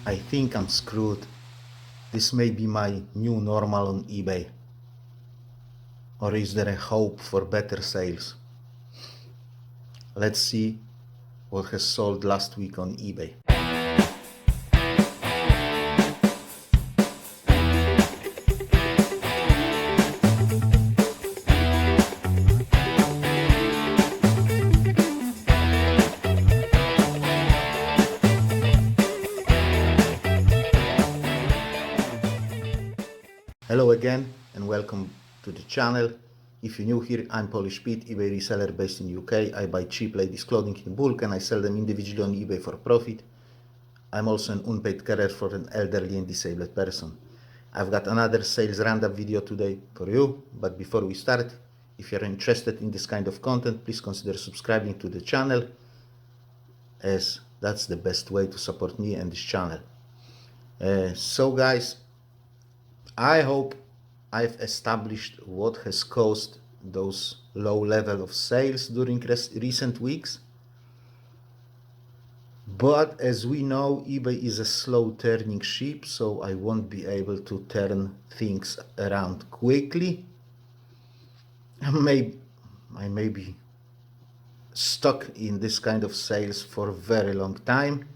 I think I'm screwed. This may be my new normal on eBay. Or is there a hope for better sales? Let's see what has sold last week on eBay. Hello again and welcome to the channel. If you're new here, I'm Polish Pete, eBay reseller based in UK. I buy cheap ladies clothing in bulk and I sell them individually on eBay for profit. I'm also an unpaid carer for an elderly and disabled person. I've got another sales roundup video today for you, but before we start, if you're interested in this kind of content, please consider subscribing to the channel, as that's the best way to support me and this channel. So guys, I hope I've established what has caused those low level of sales during recent weeks. But as we know, eBay is a slow turning ship, so I won't be able to turn things around quickly. I may be stuck in this kind of sales for a very long time,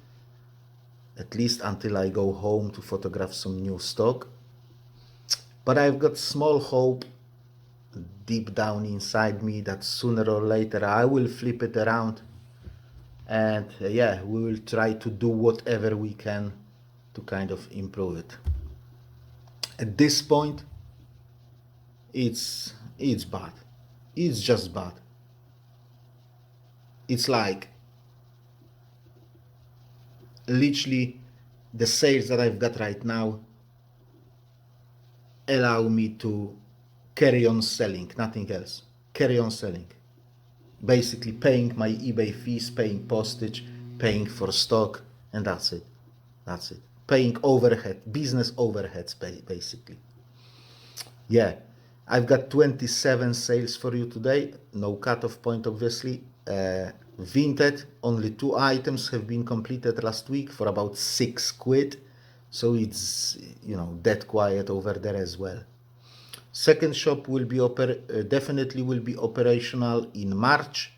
at least until I go home to photograph some new stock. But I've got small hope deep down inside me that sooner or later I will flip it around, and yeah, we will try to do whatever we can to kind of improve it. At this point, it's bad. It's just bad. It's like literally the sales that I've got right now allow me to carry on selling, nothing else. Carry on selling. Basically paying my eBay fees, paying postage, paying for stock, and that's it. That's it. Paying overhead, business overheads, basically. Yeah, I've got 27 sales for you today. No cutoff point, obviously. Vinted, only 2 items have been completed last week for about £6. So it's, dead quiet over there as well. Second shop will be definitely will be operational in March,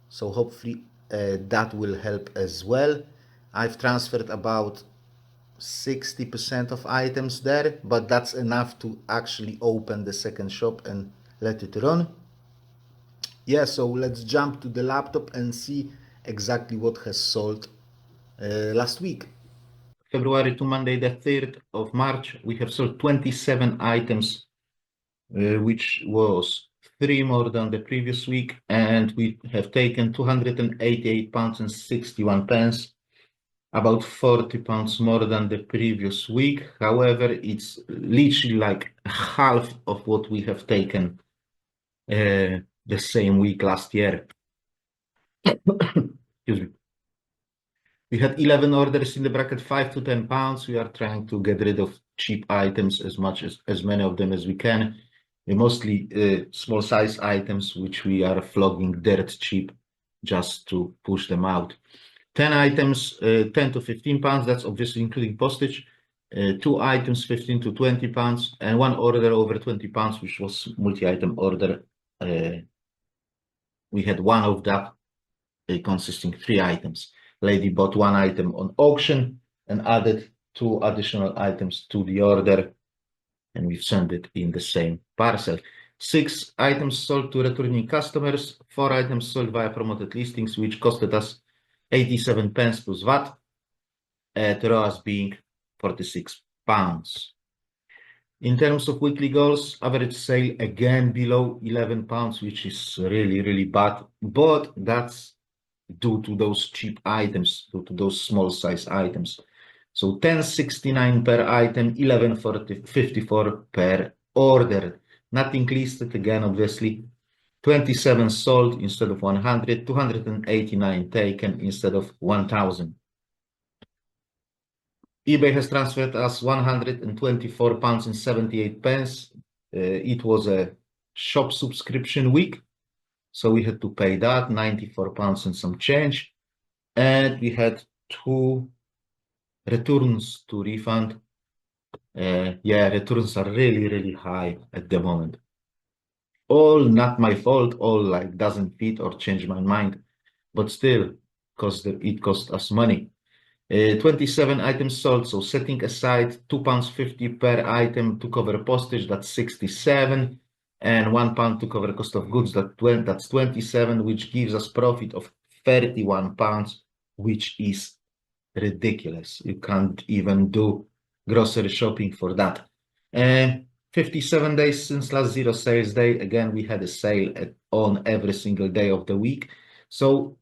so hopefully that will help as well. I've transferred about 60% of items there, but that's enough to actually open the second shop and let it run. Yeah, so let's jump to the laptop and see exactly what has sold last week. February to Monday the 3rd of March, we have sold 27 items, which was 3 more than the previous week, and we have taken £288.61, about £40 more than the previous week. However, it's literally like half of what we have taken the same week last year. Excuse me. We had 11 orders in the bracket 5 to £10. We are trying to get rid of cheap items as many of them as we can. Mostly small size items, which we are flogging dirt cheap just to push them out. 10 items, 10 to £15. That's obviously including postage. 2 items, £15 to £20, and 1 order over £20, which was multi-item order. We had one of that consisting 3 items. Lady bought 1 item on auction and added 2 additional items to the order, and we've sent it in the same parcel. 6 items sold to returning customers, 4 items sold via promoted listings, which costed us 87 pence plus VAT, at ROAS being £46. In terms of weekly goals, average sale again below £11, which is really, really bad, but that's due to those cheap items, due to those small size items. So 10.69 per item, 11.54 per order. Nothing listed again, obviously. 27 sold instead of 100, 289 taken instead of 1,000. eBay has transferred us £124.78. It was a shop subscription week, so we had to pay that, £94 and some change. And we had 2 Returns to refund. Yeah, returns are really, really high at the moment. All not my fault, all like doesn't fit or change my mind, but still, it cost us money. 27 items sold, so setting aside £2.50 per item to cover postage, that's 67, and £1 to cover cost of goods, that's 27, which gives us profit of £31, which is ridiculous. You can't even do grocery shopping for that. 57 days since last zero sales day. Again, we had a sale on every single day of the week. So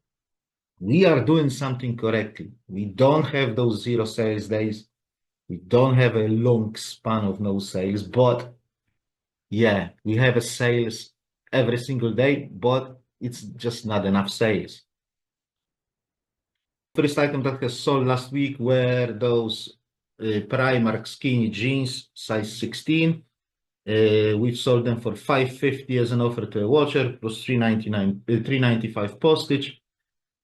we are doing something correctly. We don't have those zero sales days. We don't have a long span of no sales, but yeah, we have a sales every single day, but it's just not enough sales. First item that has sold last week were those Primark skinny jeans, size 16. We've sold them for $5.50 as an offer to a watcher, plus $3.95 postage.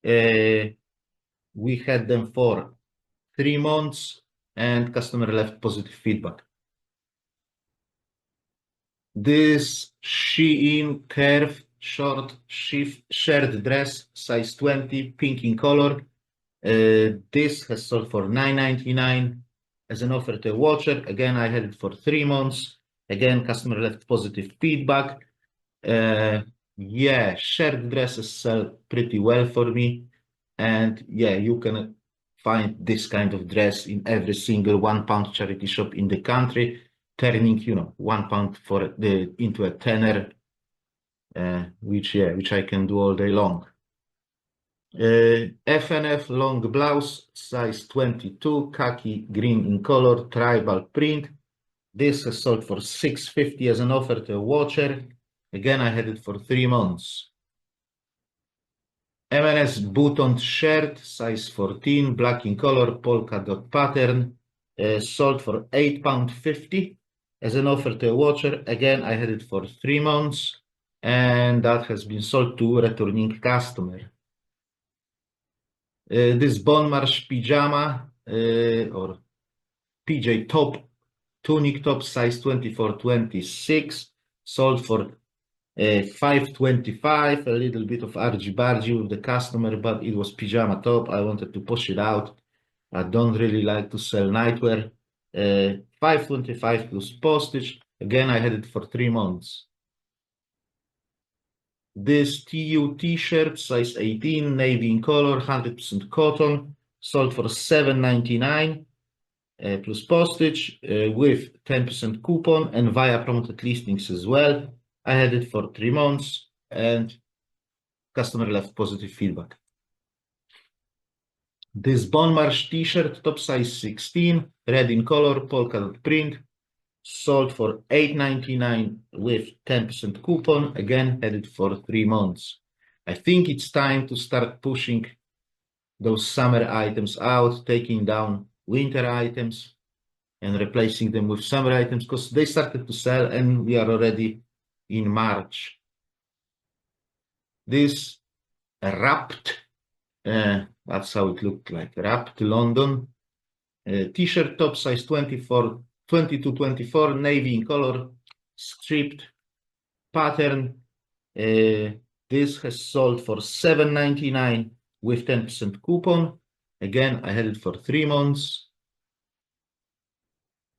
We had them for 3 months, and customer left positive feedback. This Shein Curve short shirt dress, size 20, pink in color. This has sold for $9.99 as an offer to a watcher. Again, I had it for 3 months. Again, customer left positive feedback. Yeah, shirt dresses sell pretty well for me. And yeah, you can find this kind of dress in every single £1 charity shop in the country, turning, £1 into a tenner, which I can do all day long. FNF long blouse, size 22, khaki green in color, tribal print. This has sold for $6.50 as an offer to a watcher. Again, I had it for 3 months. M&S buttoned shirt, size 14, black in color, polka dot pattern, sold for £8.50 as an offer to a watcher. Again, I had it for 3 months, and that has been sold to a returning customer. This Bon Marche pyjama or PJ top, tunic top, size 24-26, sold for $5.25, a little bit of argy-bargy with the customer, but it was pyjama top. I wanted to push it out. I don't really like to sell nightwear. $5.25 plus postage. Again, I had it for 3 months. This TU t-shirt, size 18, navy in color, 100% cotton, sold for $7.99 plus postage with 10% coupon and via promoted listings as well. I had it for 3 months and customer left positive feedback. This Bon Marche t-shirt, top size 16, red in color, polka dot print, sold for $8.99 with 10% coupon. Again, had it for 3 months. I think it's time to start pushing those summer items out, taking down winter items and replacing them with summer items because they started to sell and we are already in March. This wrapped, that's how it looked like, wrapped London t-shirt, top size 22-24, navy in color, striped pattern. This has sold for $7.99 with 10% coupon. Again, I had it for 3 months.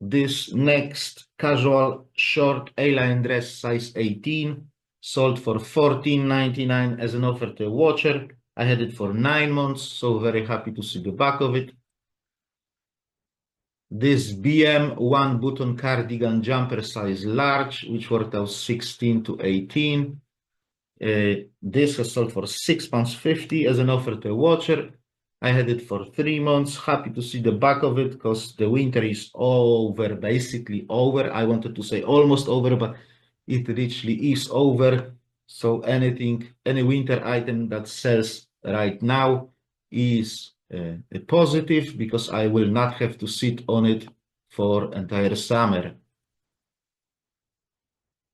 This next casual short A-line dress, size 18, sold for $14.99 as an offer to a watcher. I had it for 9 months, so very happy to see the back of it. This BM one button cardigan jumper size large, which worked out 16 to 18. This has sold for £6.50 as an offer to a watcher. I had it for 3 months. Happy to see the back of it because the winter is over, basically over. I wanted to say almost over, but it literally is over. So any winter item that sells right now is a positive because I will not have to sit on it for entire summer.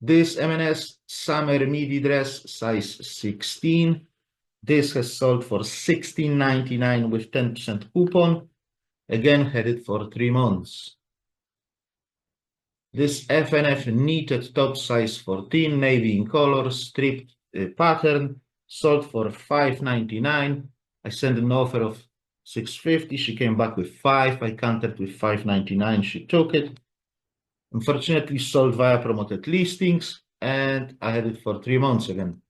This M&S summer midi dress, size 16. This has sold for $16.99 with 10% coupon. Again, had it for 3 months. This FNF knitted top size 14, navy in color, striped pattern, sold for $5.99. I sent an offer of $6.50. She came back with 5. I countered with $5.99. She took it. Unfortunately, sold via promoted listings, and I had it for 3 months again.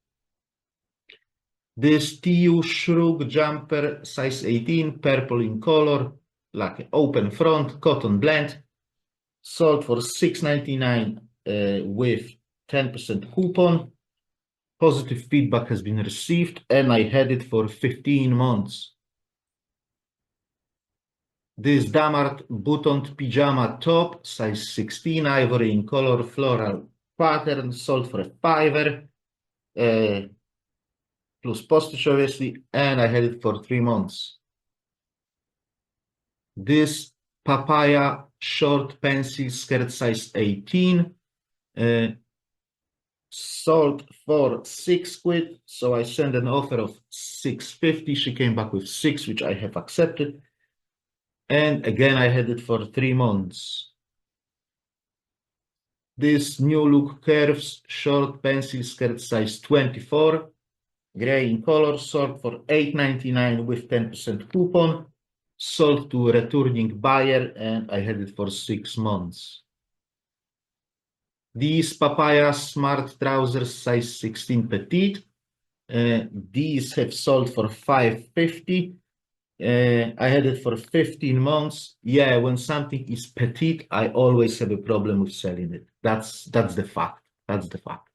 This TU Shrug jumper, size 18, purple in color, like an open front, cotton blend, sold for $6.99 with 10% coupon. Positive feedback has been received, and I had it for 15 months. This Damart buttoned pajama top, size 16, ivory in color, floral pattern, sold for $5, plus postage obviously, and I had it for 3 months. This papaya short pencil skirt, size 18, sold for £6, so I sent an offer of $6.50. She came back with 6, which I have accepted. And again, I had it for 3 months. This new look curves short pencil skirt, size 24, gray in color, sold for $8.99 with 10% coupon, sold to a returning buyer, and I had it for 6 months. These papaya smart trousers, size 16 petite. These have sold for $5.50. I had it for 15 months. Yeah, when something is petite, I always have a problem with selling it. That's the fact. That's the fact.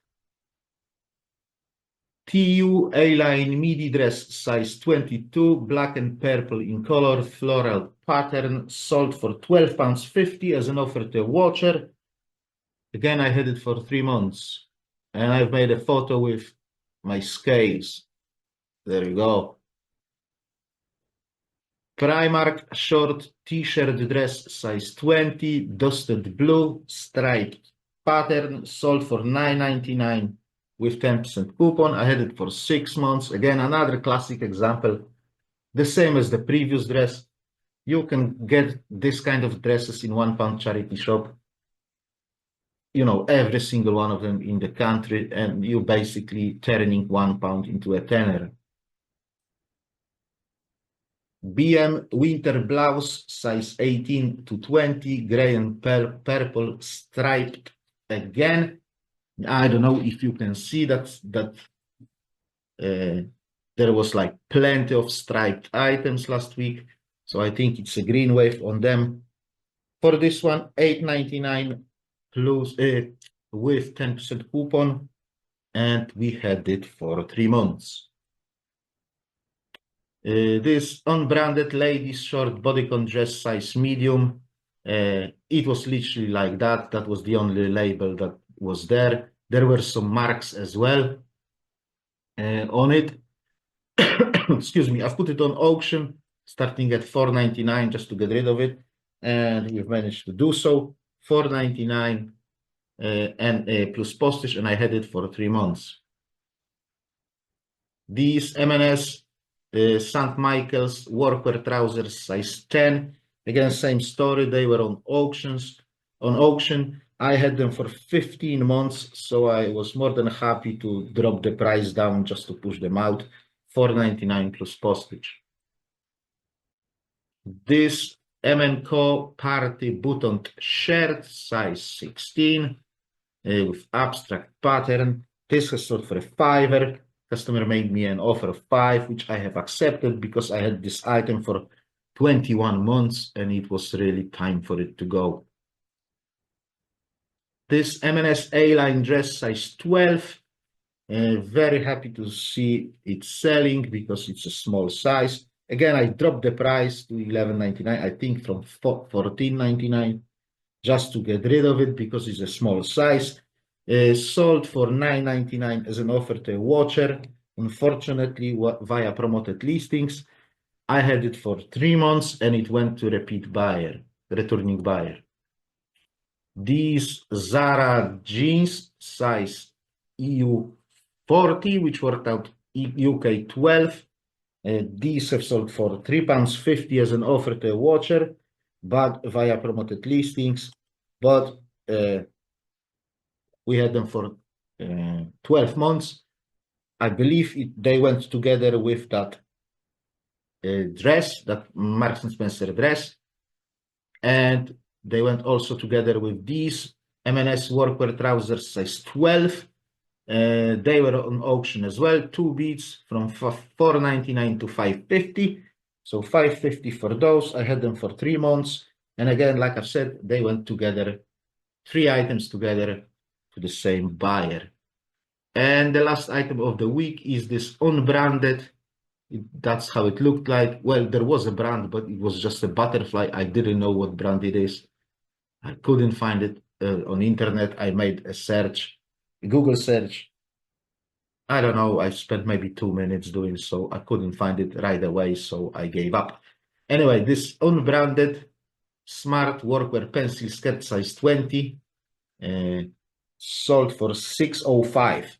TU A-line midi dress, size 22, black and purple in color, floral pattern, sold for £12.50 as an offer to a watcher. Again, I had it for 3 months, and I've made a photo with my scales. There you go. Primark short t-shirt dress, size 20, dusted blue, striped pattern, sold for $9.99 with 10% coupon. I had it for 6 months. Again, another classic example, the same as the previous dress. You can get this kind of dresses in £1 charity shop, you know, every single one of them in the country, and you basically turning £1 into a tenner. BM winter blouse, size 18 to 20, gray and purple, striped again. I don't know if you can see that there was like plenty of striped items last week, so I think it's a green wave on them. For this one, $8.99 plus with 10% coupon, and we had it for 3 months. This unbranded ladies short bodycon dress, size medium. It was literally like that. That was the only label that was there. There were some marks as well on it. Excuse me. I've put it on auction starting at $4.99 just to get rid of it, and we've managed to do so. $4.99 and plus postage, and I had it for 3 months. These M&S St. Michael's workwear trousers, size 10. Again, same story. They were on auction. I had them for 15 months, so I was more than happy to drop the price down just to push them out. $4.99 plus postage. This M&Co party buttoned shirt, size 16, with abstract pattern. This has sold for $5. Customer made me an offer of 5, which I have accepted because I had this item for 21 months and it was really time for it to go. This M&S A-line dress, size 12. Very happy to see it selling because it's a small size. Again, I dropped the price to $11.99, I think from $14.99, just to get rid of it because it's a small size. Sold for $9.99 as an offer to a watcher. Unfortunately, via promoted listings, I had it for 3 months and it went to returning buyer. These Zara jeans, size EU 40, which worked out UK 12. These have sold for £3.50 as an offer to a watcher, but via promoted listings. But we had them for 12 months. I believe they went together with that dress, that Marks and Spencer dress, and they went also together with these M&S workwear trousers size 12. They were on auction as well, 2 beats from $4.99 to $5.50. So $5.50 for those. I had them for 3 months. And again, like I've said, they went together, 3 items together to the same buyer. And the last item of the week is this unbranded. That's how it looked like. Well, there was a brand, but it was just a butterfly. I didn't know what brand it is. I couldn't find it on internet. I made a search, a Google search. I don't know, I spent maybe 2 minutes doing so. I couldn't find it right away, so I gave up. Anyway, this unbranded smart workwear pencil skirt size 20 sold for $6.05.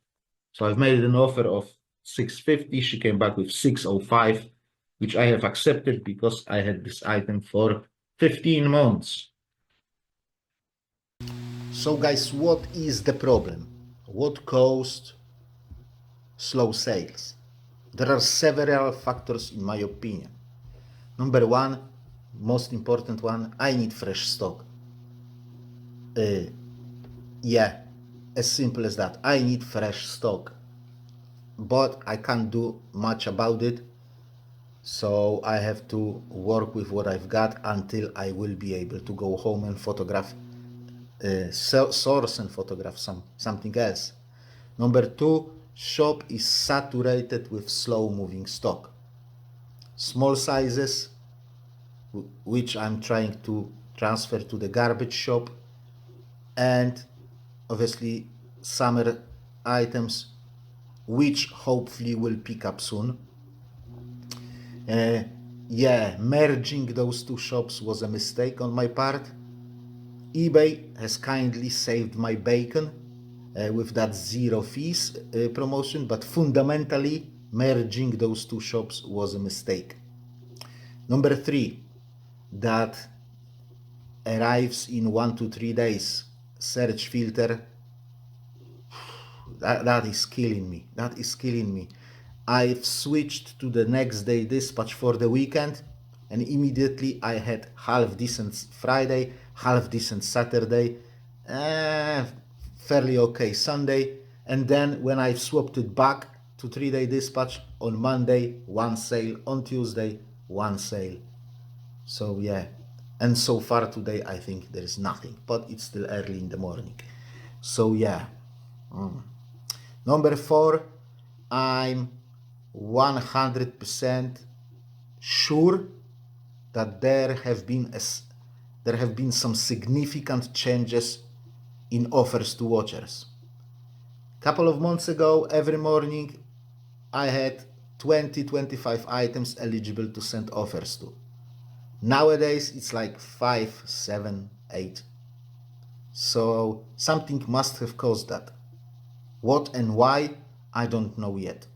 So I've made an offer of $6.50. She came back with $6.05, which I have accepted because I had this item for 15 months. So guys, what is the problem? What caused slow sales? There are several factors in my opinion. Number one, most important one, I need fresh stock. Yeah, as simple as that. I need fresh stock, but I can't do much about it. So I have to work with what I've got until I will be able to go home and photograph, source and photograph something else. Number two, shop is saturated with slow moving stock. Small sizes, which I'm trying to transfer to the garbage shop, and obviously summer items, which hopefully will pick up soon. Yeah, merging those two shops was a mistake on my part. eBay has kindly saved my bacon with that zero fees promotion, but fundamentally merging those two shops was a mistake. Number three, that arrives in 1 to 3 days search filter, that is killing me. That is killing me. I've switched to the next day dispatch for the weekend, and immediately I had half decent Friday, half decent Saturday, fairly okay Sunday, and then when I swapped it back to 3-day dispatch, on Monday one sale, on Tuesday one sale. So yeah, and so far today I think there is nothing, but it's still early in the morning. So yeah. Number four, I'm 100% sure that there have been some significant changes in offers to watchers. A couple of months ago, every morning I had 20-25 items eligible to send offers to. Nowadays it's like 5, 7, 8. So something must have caused that. What and why, I don't know yet.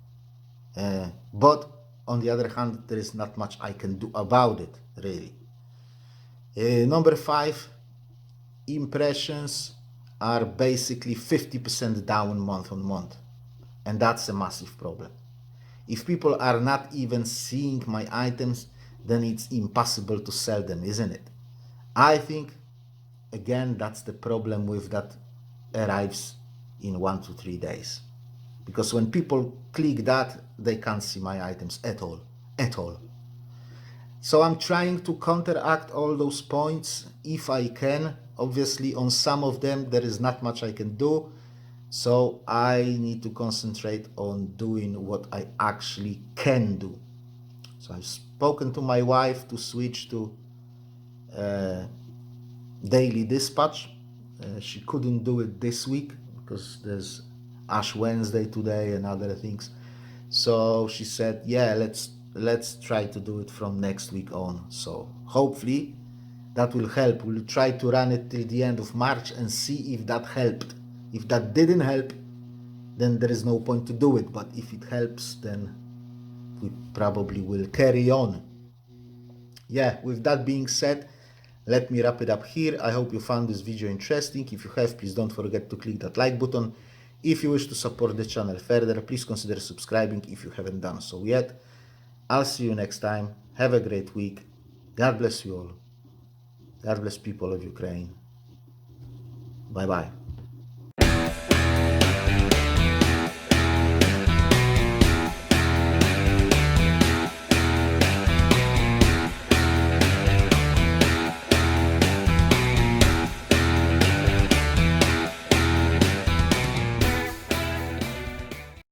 But on the other hand, there is not much I can do about it, really. Number five, impressions are basically 50% down month on month. And that's a massive problem. If people are not even seeing my items, then it's impossible to sell them, isn't it? I think, again, that's the problem with that arrives in 1 to 3 days. Because when people click that, they can't see my items at all. So I'm trying to counteract all those points if I can. Obviously, on some of them, there is not much I can do. So I need to concentrate on doing what I actually can do. So I've spoken to my wife to switch to daily dispatch. She couldn't do it this week because there's Ash Wednesday today and other things. So she said, yeah, let's try to do it from next week on. So hopefully that will help. We'll try to run it till the end of March and see if that helped. If that didn't help, then there is no point to do it. But if it helps, then we probably will carry on. Yeah, with that being said, let me wrap it up here. I hope you found this video interesting. If you have, please don't forget to click that like button. If you wish to support the channel further, please consider subscribing if you haven't done so yet. I'll see you next time. Have a great week. God bless you all. God bless people of Ukraine. Bye bye.